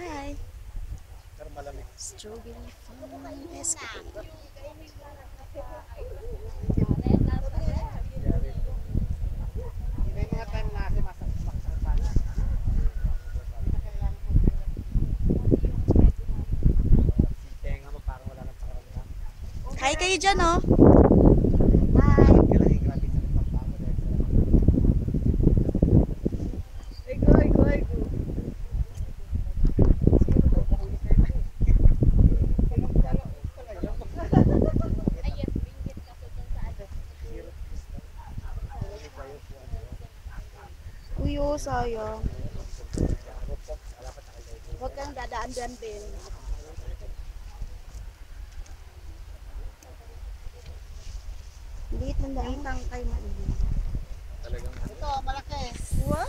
Hi. Pero malamig. Strawberry farm escapade. May mga time na kasi masakit sana. Tenga mo parang wala nang pakaramdam. Hi kayo dyan, oh. Hi. Kailangan grabe sa pagpapako dahil sa Uy, oh, sayang. Huwag kang dadaan dyan, Ben. Liit ng daan. Liit kay Main. talagang Ito, malaki. Wow!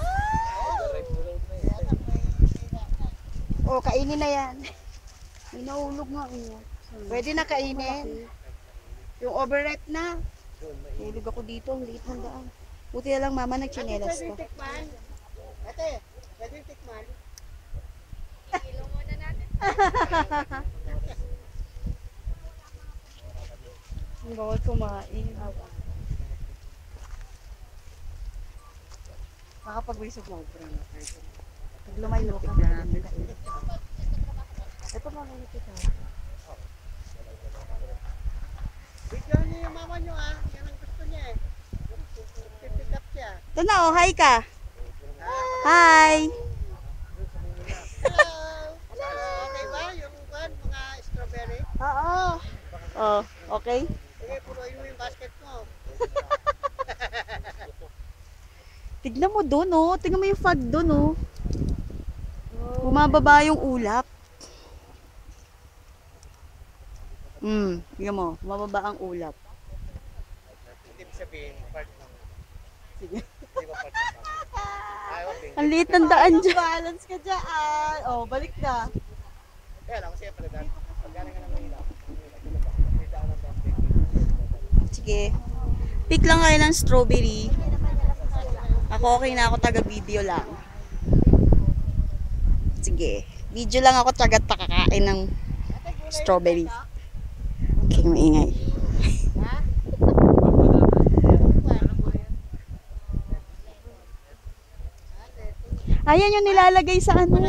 direct road na Kaya eh. lang, may Oh, kainin na yan. May nahulog nga, oh. Pwede na kainin. Yung overripe na. Hulog ako dito, ang liit ng daan. Buti na lang mama nagchinelas pwede ko. tikman. Ate, pwede tikman. Ang bawal kumain. Nakapag-wisog mo, bro. Pag lumayo ka. Ito mga nito ka. Video niyo yung mama niyo ah. Yan ang gusto niya eh. Pick up siya. Ito na, oh, hi ka. Hi! Hello! Hello! Okay ba? Yung mga strawberry? Oo. Oh, okay. Sige, puruin mo yung basket mo. Tignan mo doon, oh. Tignan mo yung fog doon, oh. Bumababa yung ulap. Tignan mo. Bumababa ang ulap. Hindi sabihin, part ng... Sige. Hindi ba part ng... Ayaw, Ang liit ng daan dyan. Balance ka dyan. Oh, balik na. kaya lang, kasi pala dahil pag galing ka ng Manila, may daan ng daan. Sige. Pick lang kayo ng strawberry. Ako okay na ako, taga-video lang. Sige. Video lang ako, taga-takakain ng strawberry. Okay, maingay. Ayan yung nilalagay sa ano.